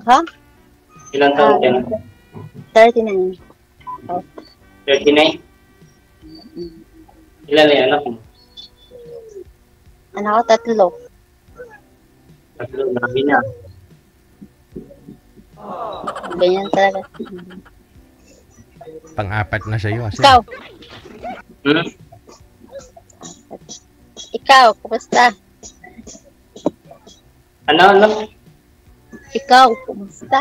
Ha? Ilang taon ka na? 39. Oh. 39? Ilan na yung anak mo? Anak ko, 3. Tatlo, marami na. Ganyan talaga. Pang-apat na sa'yo. Kasi Ikaw, Hmm? kumusta? Ano? Ikaw, kumusta?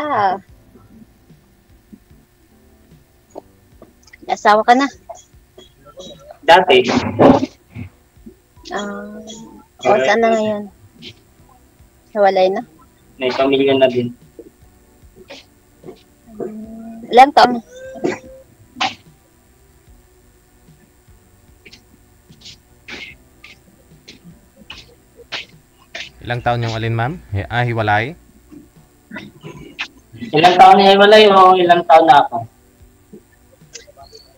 May asawa ka na? Dati, Saan na ngayon? Nawalay na? may pamilya na din. Ilang taon? ilang taon yung alin, ma'am? Hiwalay? Ilang taon na hiwalay o ilang taon na ako?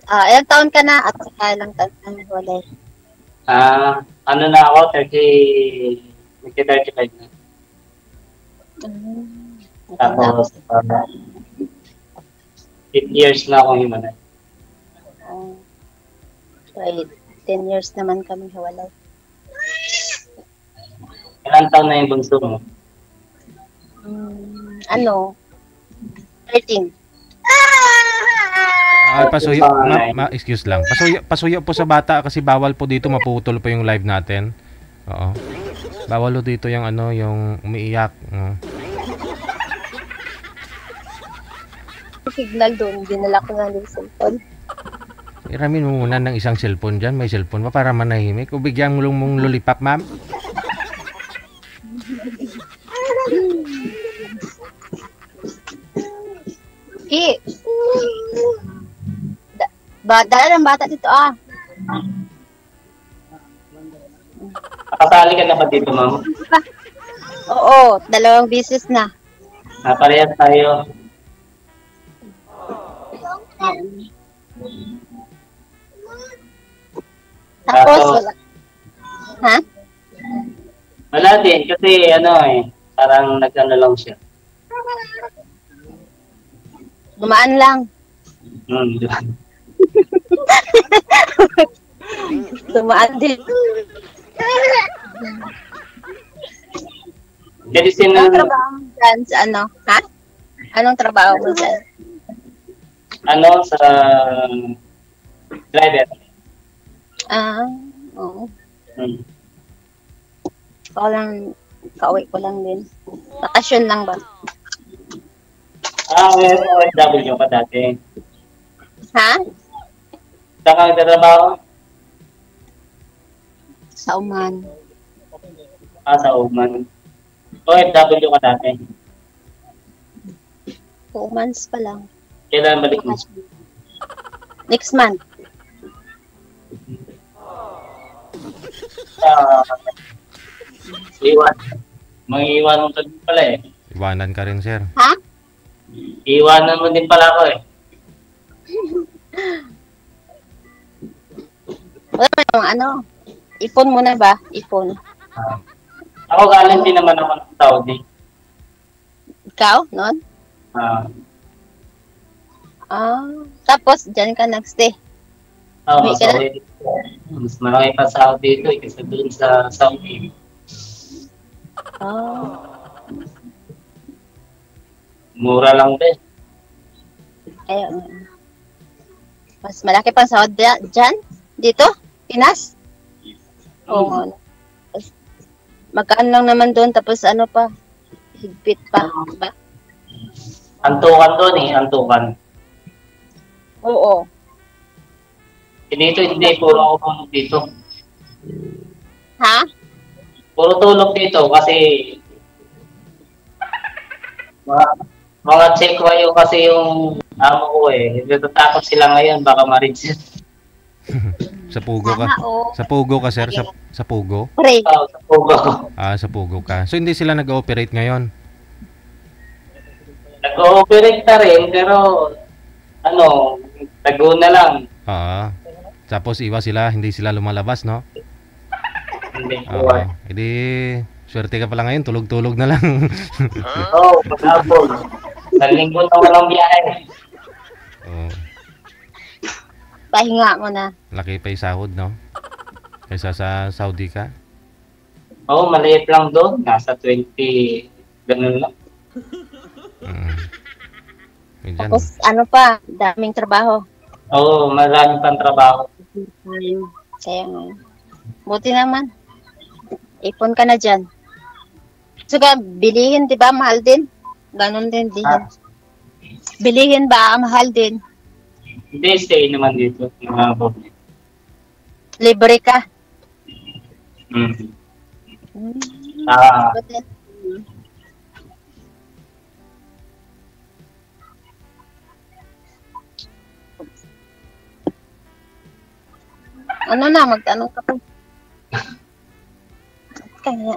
Ilang taon ka na at saka ilang taon ka na nawalay? Ano na ako, 35 na. Tapos, 8 years na akong hiwalay. So, 10 years naman kami hiwalay. Ilang taon na yung bunso mo? 13. Pasuyo, excuse lang. Pasuyo po sa bata kasi bawal po dito, maputol po yung live natin. Oo. Bawal po dito yung yung umiiyak. Signal doon, dinala ko na yung cellphone. Iramin mo muna ng isang cellphone dyan. May cellphone pa para manahimik. O bigyan mo mong lollipop, ma'am. Dala ng bata dito Nakasali ka na ba dito, ma'am? Oo, 2 beses na. Parehas tayo. Tapos, wala. Ha? Wala din, kasi parang nag-ano lang siya. Gumaan lang. Gumaan din. Kasi Anong trabaho mo dyan sa ano? Ha? Anong trabaho mo dyan? Sa driver. Oo. Ako lang, kauwi ko lang din. Bakasyon lang ba? OFW ka dati. Ha? Saan ka nagtatrabaho? Sa Oman. Sa Oman. OFW ka dati. 2 months pa lang. Kailan balik mo? Next month. Iwan. Mag-iwan mo din pala eh. Iwanan ka rin, sir. Ha? Iwanan mo din pala ako eh. Wala naman ipon muna ba? Ipon. Ako galing din naman ako ng Saudi. Ikaw, noon? Tapos, dyan ka nagstay. Mas okay. Mas marami pa Saudi dito kasi doon sa Saudi. Mura lang din. Ayun. Mas malaki pang sahod dyan? Dito? Pinas? Oo. Magkaan lang naman doon, tapos ano pa? Higpit pa, ba? Antukan doon antukan. Oo. Dito hindi, puro ako tulog dito. Ha? Puro tulog dito kasi mga checkwayo kasi yung amo ko eh. Natatakot sila ngayon, baka ma-reject. Sa Pugo ka? Sa Pugo ka, sir? Sa Pugo? Sa Pugo. Sa Pugo ka. So, hindi sila nag-ooperate ngayon? Nag-ooperate na rin, pero tago na lang. Tapos iwas sila, hindi sila lumalabas, no? Hindi. Hindi, Swerte ka pala ngayon, tulog-tulog na lang. Oo, maghapon. Sa linggo na walang biyahe. Oh, Pahinga mo na. laki pa yung sahod, no? Kaysa sa Saudi ka. Oo, maliit lang doon. Nasa 20, ganun lang. Mm. Yun dyan. Tapos ano pa, daming trabaho. Oo, marami pang trabaho. Kaya nga. Buti naman. Ipon ka na dyan. Saka, bilihin, di ba? Mahal din. Ganon din, bilihin. Bilihin ba? Mahal din. Hindi, stay naman dito. Mga problem. Libre ka. Mm. Hmm. Buti. Ano na, magtanong ka pa. Kaya.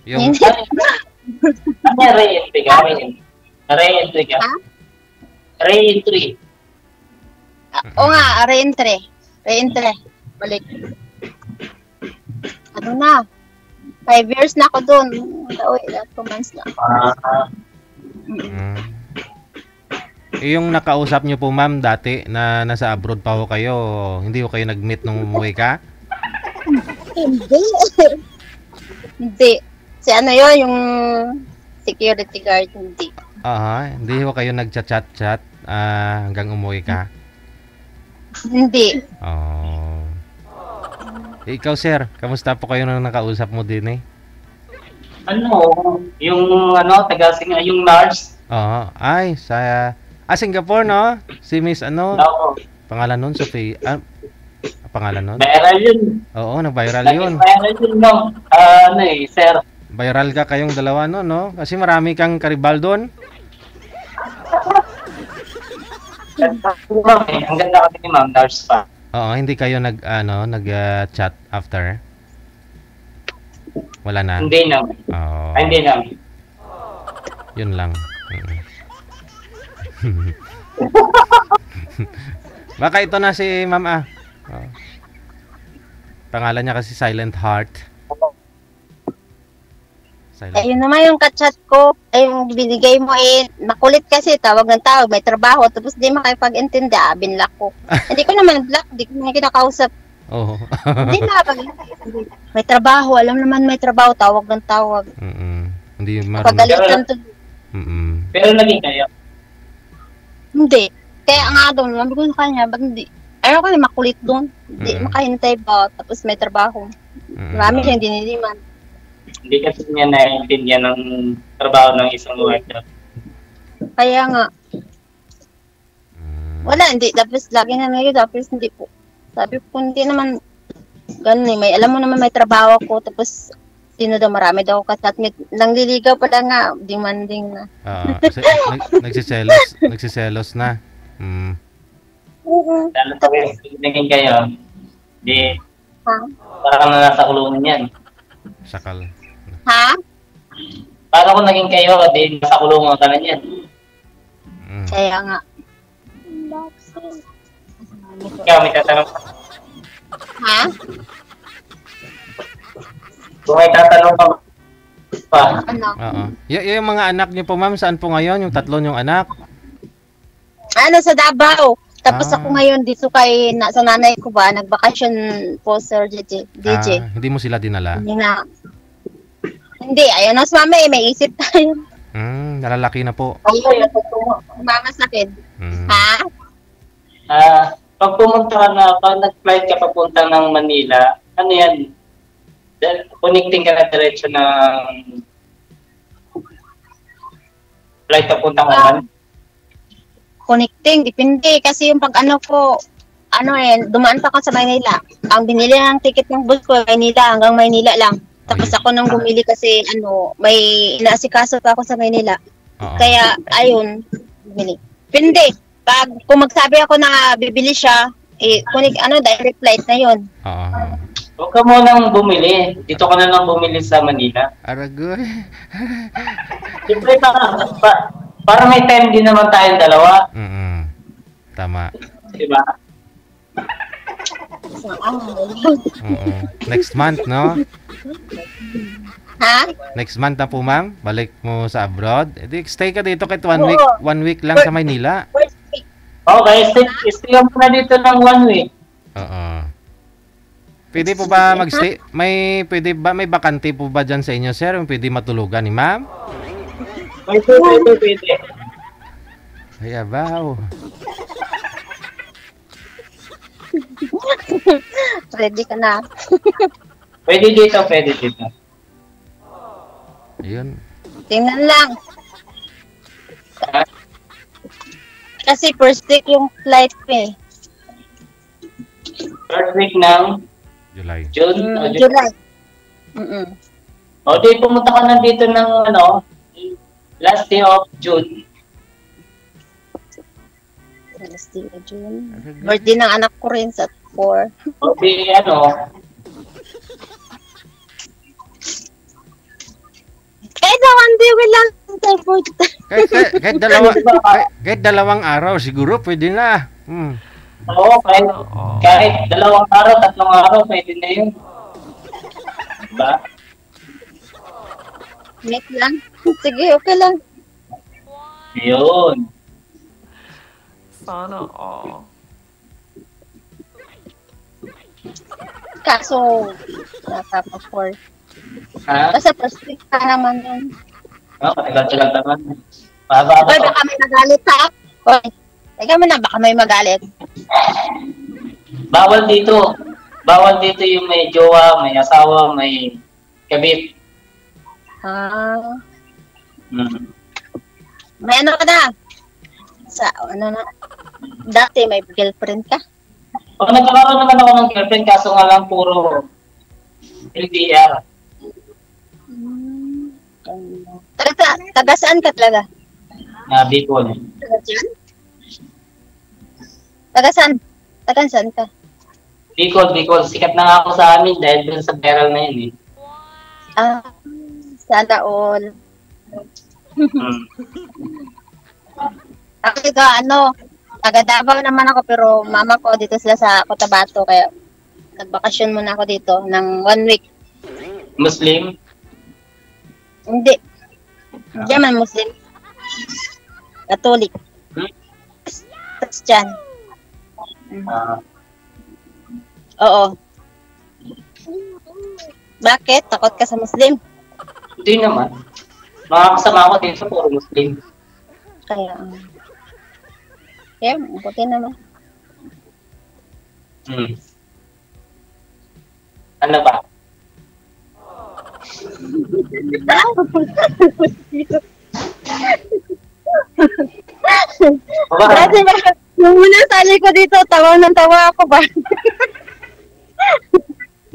Yung, Ano yung re-entry ka? Re-entry ka? Ha? Re-entry. Oo nga, re-entry. Re-entry. Balik. Ano na? 5 years na ako doon. Uwi na, 2 months na. mm. Yung nakausap nyo po ma'am dati na nasa abroad pa ho kayo, hindi ho kayo nag-meet nung umuwi ka? Hindi. Hindi. Si ano yun, yung security guard, hindi. Aha, hindi ho kayo nagchat-chat-chat hanggang umuwi ka? Hindi. Oh. Ikaw sir, kamusta po kayo nung nakausap mo din eh? Ano, yung yung Mars. Oo, ay sa Singapore no? Si Miss ano? Oo, Pangalan nun, Sophie. Pangalan nun? viral yun. Oo, nag-viral yun. Viral yun, no? Sir. Viral ka kayong dalawa no, no? Kasi marami kang karibal doon. Ang ganda kasi ni Ma'am Nars pa. Oo, hindi kayo nag-chat after? Wala na? Hindi naman. Oo. Hindi naman. Yun lang. Baka ito na si Ma'am ah. Oo. Pangalan niya kasi Silent Heart. Silent. Ayun naman yung kachat ko. Ay, yung binigay mo makulit kasi, tawag ng tawag, may trabaho, tapos di makipag-intindi, binlock ko. Hindi ko naman block, di ko naman kinakausap. Oo. Hindi na, may trabaho, alam naman may trabaho, tawag ng tawag. Hindi marunong. Pagalitan to. Pero naging kayo. Hindi. Kaya nga doon, sabi ko sa kanya, ba't hindi? Ayaw ko makulit doon. Hindi makahintay ba, tapos may trabaho. Marami siyang diniliman. Hindi kasi niya naiintindihan ng trabaho ng isang worker. Kaya nga. Wala, hindi. Tapos lagi na ngayon, tapos hindi po. Sabi ko, hindi naman ganun eh. Alam mo naman may trabaho ko, tapos sino daw, marami daw kasatmit. Nangliligaw pala nga, demanding na. Kasi nagsiselos na. Lalo pag naging kayo, di, parang nasa kulungan yan. Sakal. Ha? Para kung naging kayo, di nasa kulungan ka na yan. Kaya nga. Ikaw, may tatanong ka. Ha? Kung may tatanong ka pa. Ano? Oo. Yung mga anak niyo po ma'am, saan po ngayon? Yung tatlo yung anak? Ano, sa Davao. Tapos ako ngayon dito sa nanay ko ba, nagbakasyon po, Sir DJ. Hindi mo sila dinala? Hindi na. Hindi, ayun na sa mama may isip tayo. Nalalaki na po. Mama sakit. Ha? Pag pumunta ka na, pag nag-flight ka papunta ng Manila, ano yan? Connecting ka na diretso ng flight papunta Oman? Connecting, depende. Kasi yung pag dumaan pa ako sa Maynila. Ang binili ng ticket ng bus ko, Maynila, hanggang Maynila lang. Tapos ako nang bumili kasi may inaasikaso pa ako sa Maynila. Kaya, ayun, bumili. Depende. Kung magsabi ako na bibili siya, direct flight na yun. Huwag ka munang bumili. Dito ka na lang bumili sa Manila. Aragoy. Siyempre, para may time din naman tayong dalawa. Tama. Diba? Oo. Next month, no? Ha? Next month na po, ma'am. Balik mo sa abroad. Edi, stay ka dito kahit 1 Oo. week. 1 week lang sa Maynila. First week. Okay, stay ka muna dito ng 1 week. Oo. Pwede po ba magstay? May bakante po ba dyan sa inyo, sir? Yung pwede matulugan ni ma'am? Pwede. Ay, abaw. Ready ka na. Pwede dito. Ayun. Tingnan lang. Ha? Kasi first week yung flight ko eh. First week ng July. June. July. Mm-mm. O, di pumunta ka na dito ng last day of June. Last day of June. Birthday ng anak ko rin sa 4. O, di Kahit na one day lang sa 4. Kahit dalawang araw siguro pwede na. Oo, kahit 2 araw, 3 araw, pwede na yun. Diba? Net lang. Sige, okay lang. Yun. Sana all. Kaso, nasa pa 4. Ha? Kasi first week pa naman yun. Katigal-tigal naman. Mahaba Oy, baka may magalit ha? Oy, teka mo na, baka may magalit. Bawal dito. Bawal dito yung may jowa, may asawa, may kabit. Ah, Hmm. may ano ka na? Sa, ano na? Dati may girlfriend ka? Pag nagkakaroon naman ako ng girlfriend, kaso nga lang puro LDR. Taga saan ka talaga? Na Bicol. Taga dyan? Taga saan? Taga saan ka? Bicol. Sikat na nga ako sa amin dahil dun sa viral na yun eh. Ah, sana all. Hmm. Ako taga Davao naman ako pero mama ko dito sila sa Cotabato kaya nagbakasyon muna ako dito ng 1 week. Muslim? Hindi. Hindi man Muslim. Catholic. Christian. Ah, Oo. Bakit? Takot ka sa Muslim? hindi naman. Mga kasama ko dito puro Muslim. Kaya, buti naman. Hmm. Ano ba? Kasi yung muna sali ko dito, tawa ng tawa ako ba?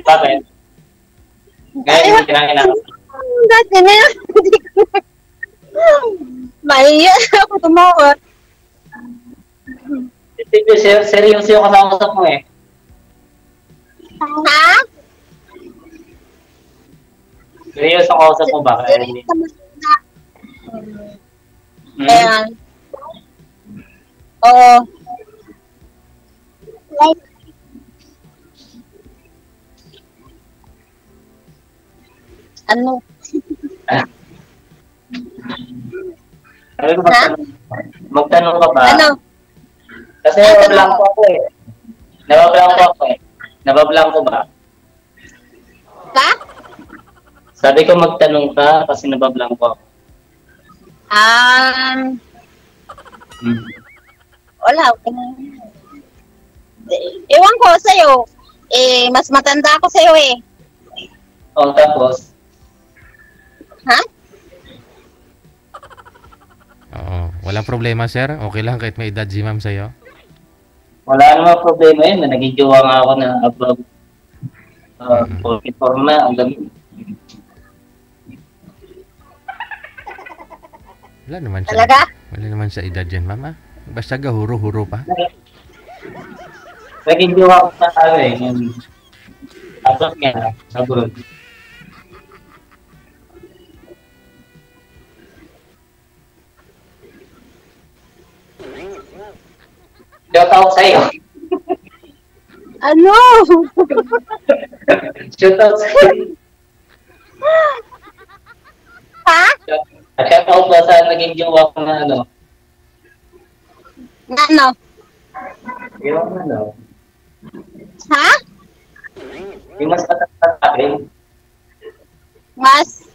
Bakit? Ngayon yung kinakailangan. Dati na yun. Mahiya ako tumawa. Seryoso yung kasama mo eh. Ha? Seryoso ang kausap mo ba? Kaya hindi. Kaya, oo. Like, ano? Sabi ko magtanong ka ba? Ano? Kasi nabablanko ako eh. Nabablanko ba? Ka? Sabi ko magtanong ka kasi nabablanko ako. Wala. Okay na. Ewan ko sa'yo. Mas matanda ako sa'yo eh. O tapos, Ha? Oo. Walang problema, sir. Okay lang kahit may edad si ma'am sa'yo. wala namang problema yun. Naging jowa nga ako na above 44 na. Ang dami. Wala naman siya. Talaga? Wala naman sa edad yan, ma'am. Basta gahuro-huro pa. Naging jowa ko sa yung above nga. Abroad. Shout out sa'yo. Ano? Shoutout sa Ha? Shoutout ba sa naging jowa ko na ano? Ano? Yung ano? Ha? Yung mas matanda sa akin. Mas?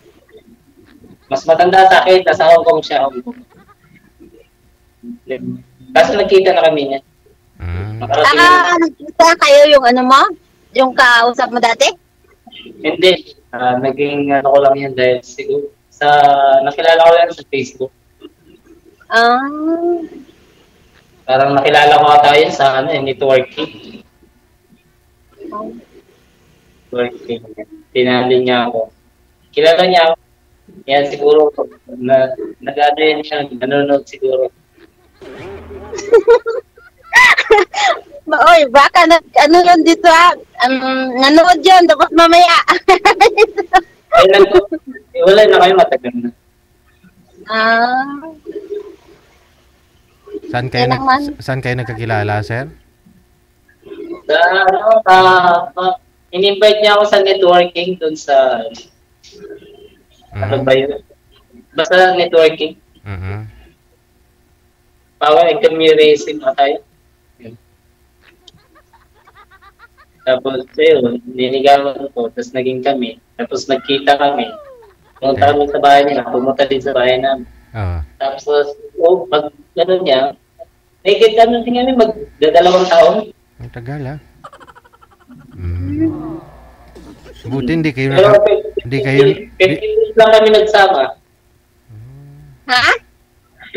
Mas matanda sa akin, nasa Hong Kong siya. Kaso nagkita na kami niya. Nakarating na. Nagkita kayo yung ano mo? Yung kausap mo dati? Hindi. Naging ano ko lang yan dahil siguro sa nakilala ko lang sa Facebook. Ah. Parang nakilala ko ata yun sa ano, networking. Networking. Tinali niya ako. Kilala niya ako. Yan siguro nag-ano yan siya, nanonood siguro. Oy, baka ano yun dito ha? Nanood yun, tapos mamaya. Ay, wala na kayo, matagal na. Saan kayo nagkakilala, sir? Sa in-invite niya ako sa networking doon sa ano ba yun? Basta networking. Power and communication na tayo. Tapos, yun, niligawan ko, tapos naging kami. Tapos nagkita kami. Pumunta kami sa bahay niya, pumunta din sa bahay namin. Tapos, pag gano'n niya, nakikita natin kami magdadalawang taon. Ang tagal, ha? Buti hindi kayo 15 days lang kami nagsama. Ha?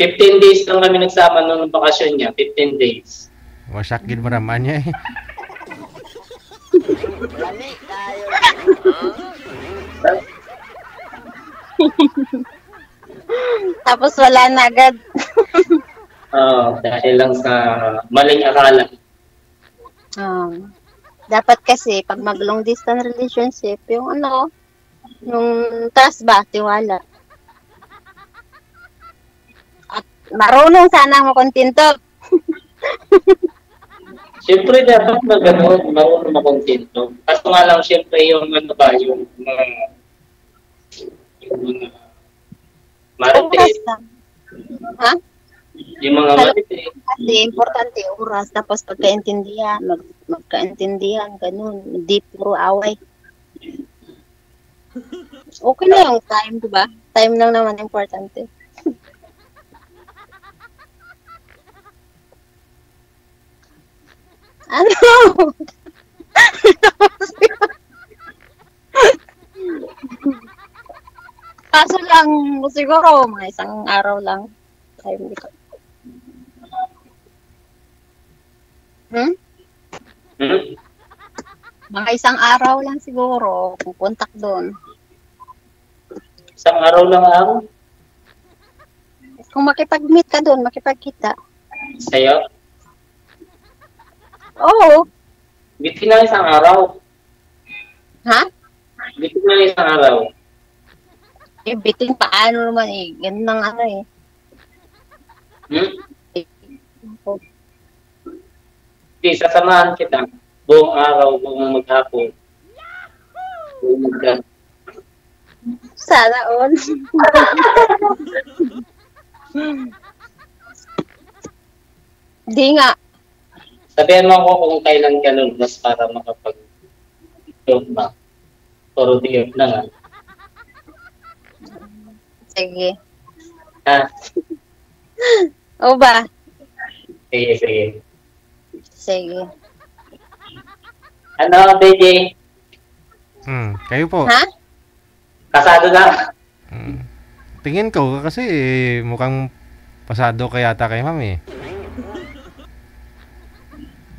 15 days lang kami nagsama noong bakasyon niya. 15 days. Wasak gid maraman niya eh. Tapos wala na agad. Dahil lang sa maling akala. Dapat kasi pag mag long distance relationship, yung ano, yung trust ba, tiwala. At marunong sana mo kontento. Siyempre dapat marunong makontento. Kaso nga lang siyempre yung ano ba, yung mga marites. Ha? Yung mga marites. Kasi importante oras, tapos pagkaintindihan, magkaintindihan, ganun. Hindi puro away. Okay na yung time, diba? Time lang naman importante. Ano? Kaso lang, siguro, mga isang araw lang. Time dito. Mga isang araw lang siguro, pupuntak doon. Isang araw lang ako? Kung makipag-meet ka doon, makipagkita. Sa'yo? Oo. Bitin na isang araw. Ha? Bitin na isang araw. Bitin paano naman eh. Ganun ng ano eh. Hindi, sasamahan kita. Buong araw, buong maghapon. Buong maghapon. Sana all. Di nga. Sabihan mo ako kung kailan ka lulubas para makapag-job ba. Puro diop na nga. Sige. Ha? O ba? Sige. Sige. Ano, BJ? Kayo po. Ha? Kasado na? Tingin ko kasi mukhang pasado ka yata kay ma'am eh.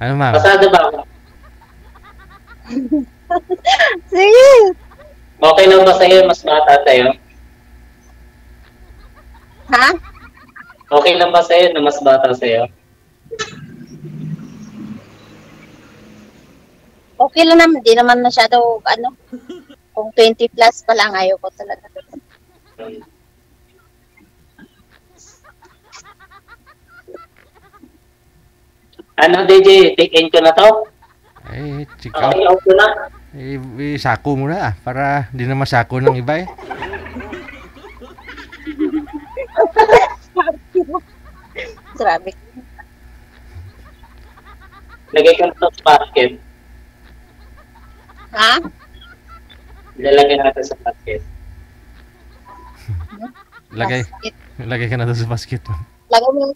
Ano ma'am? Kasado ba? Sige. Okay lang ba sa'yo? Mas bata tayo? Ha? Okay lang ba sa'yo na mas bata sa'yo? Okay lang naman. Di naman masyado, ano, kung 20 plus pa lang, ayaw ko talaga. Ano, DJ? Take-in ko na to? check out. Okay, out ko na. Sako mo na para di na masako ng iba eh. Grabe. Lagay ko na sa basket. Ha? Ilalagay natin sa basket. Lagay ka na doon sa basket mo. Lagay mo.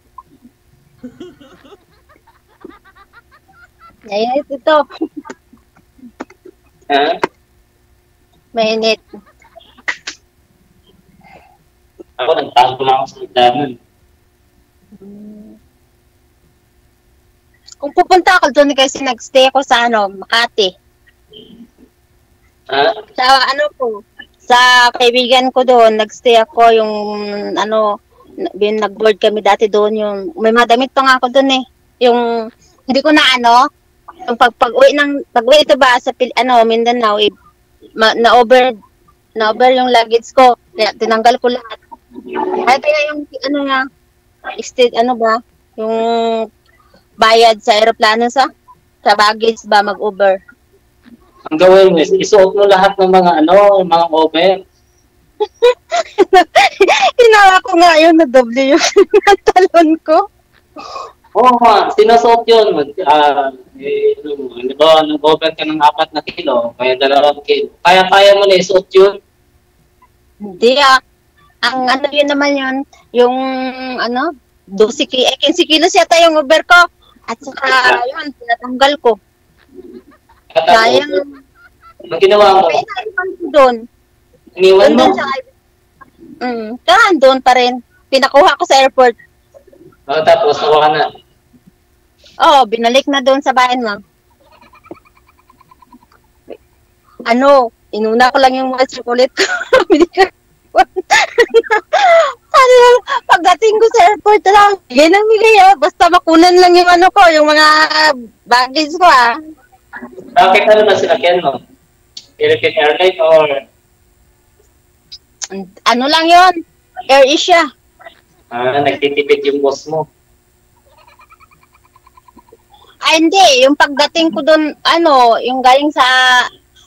Mainit ito. Ha? Mainit. Ako, nagtago lang ako sa hagdanan. Kung pupunta ako doon kasi nagstay ako sa Makati. Ha? Sa sa kaibigan ko doon, nagstay ako yung nag-board kami dati doon, yung may mga damit pa nga ako doon eh. Yung hindi ko na yung pag-uwi ito ba sa Mindanao, na-over yung luggage ko. Kaya tinanggal ko lahat. Ay kaya yung yung bayad sa eroplano sa baggage ba mag-over. Ang gawin mo is isuot mo lahat ng mga mga over. Hinawa ko nga yun na doble yung talon ko. Oo nga, sinasuot yun. Nag-over ka ng 4 na kilo, kaya 2 kilo. Kaya mo na isuot yun? Hindi Ang yun naman yun, yung 15 kilos yata yung over ko. At saka yun, tinatanggal ko. Sayang. Ang ginawa mo? Pinaiwan ko doon. Iniwan mo? Doon pa rin. Pinakuha ko sa airport. Tapos nakuha na. Binalik na doon sa bahay mo. Inuna ko lang yung mga chocolate ko. Pagdating ko sa airport lang, bigay ng bigay basta makunan lang yung yung mga baggage ko Bakit na sinakyan mo? Philippine Airlines or? Lang yon, Air Asia. Nagtitipid yung boss mo. Hindi. Yung pagdating ko doon, yung galing sa...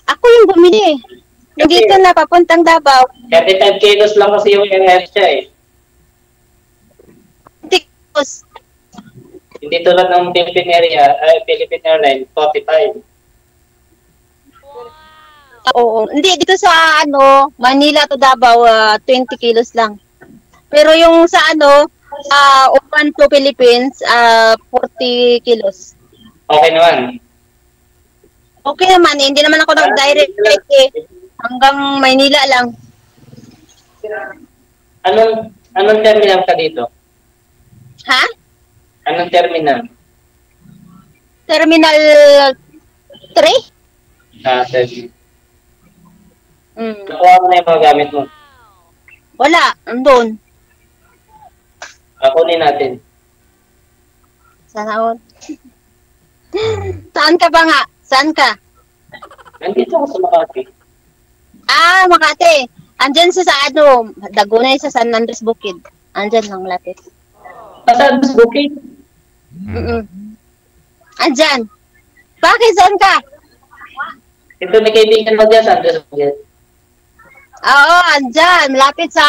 Ako yung bumili. Yung dito na, papuntang Davao. 35 kilos lang kasi yung Air Asia eh. Kilos. Hindi tulad ng Philippine Airlines, 45. Oo. Hindi, dito sa Manila to Davao, 20 kilos lang. Pero yung sa Oman to Philippines, 40 kilos. Okay naman. Okay naman, hindi naman ako nag-direct flight hanggang Maynila lang. Anong terminal ka dito? Ha? Anong terminal? Terminal 3? 7. Nakuha mo na yung mga gamit mo? Wala, andun. Kunin natin. Sana all. Saan ka ba nga? Saan ka? Nandito ako sa Makati. Makati. Andyan sa Dagunay sa San Andres Bukid. Andyan lang lapit. San Andres Bukid? Andyan. Bakit saan ka? Ito may kaibigan mo dyan, San Andres Bukid. Oo, andyan. Malapit sa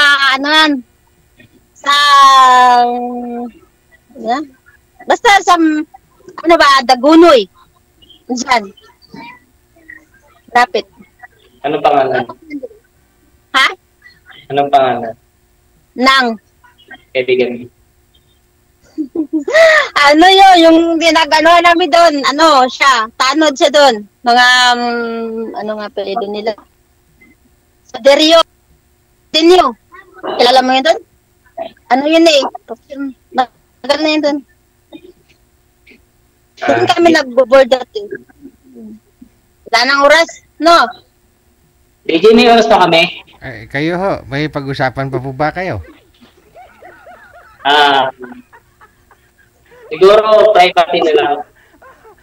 basta sa Dagunoy. Andyan. Lapit. Anong pangalan? Ha? Anong pangalan? Nang. Kaibigan mo. Yung ginagano namin doon, siya, tanod siya doon. Mga, nga pwede nila. Sa Derio. Denyo. Kilala mo yun doon? Yun eh. Nagal na yun doon. Doon kami nag-board dati. Wala nang oras, no? DJ, may oras pa kami? Kayo ho, may pag-usapan pa po ba kayo? Siguro, private na lang.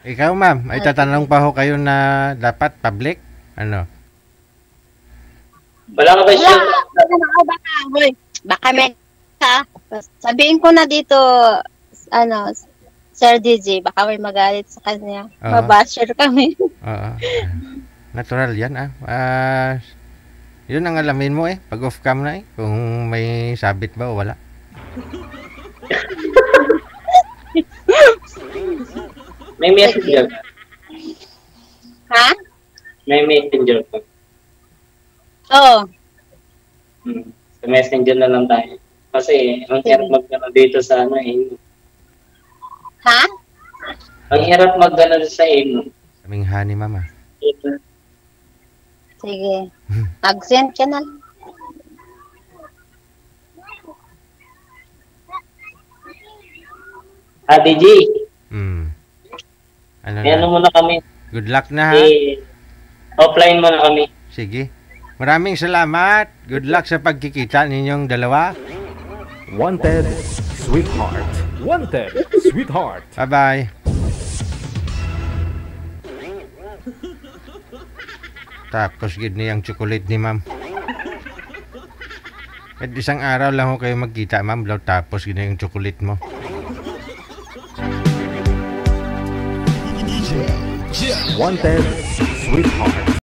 Ikaw ma'am, ay tatanong pa ho kayo na dapat public? Wala ka ba siya? Baka may sabihin ko na dito, Sir DJ, baka may magalit sa kanya. Oo. Mabasher kami. Oo. Natural yan yun ang alamin mo pag off cam na kung may sabit ba o wala. May messenger ka. Ha? May messenger ka. Oo. Sa messenger na lang tayo. Kasi ang hirap mag-ano dito sa Ha? Ang hirap mag-ano sa Kaming hani mama. Sige. Mag-send ka na lang. DJ. Ano muna kami. Good luck na ha. Offline muna kami. Sige. Maraming salamat. Good luck sa pagkikita ninyong dalawa. Wanted, sweetheart. Wanted, sweetheart. Bye-bye. Tapos gid niyang chocolate ni ma'am. At isang araw lang ho kayo magkita ma'am. Tapos gid yung chocolate mo. Wanted, sweetheart.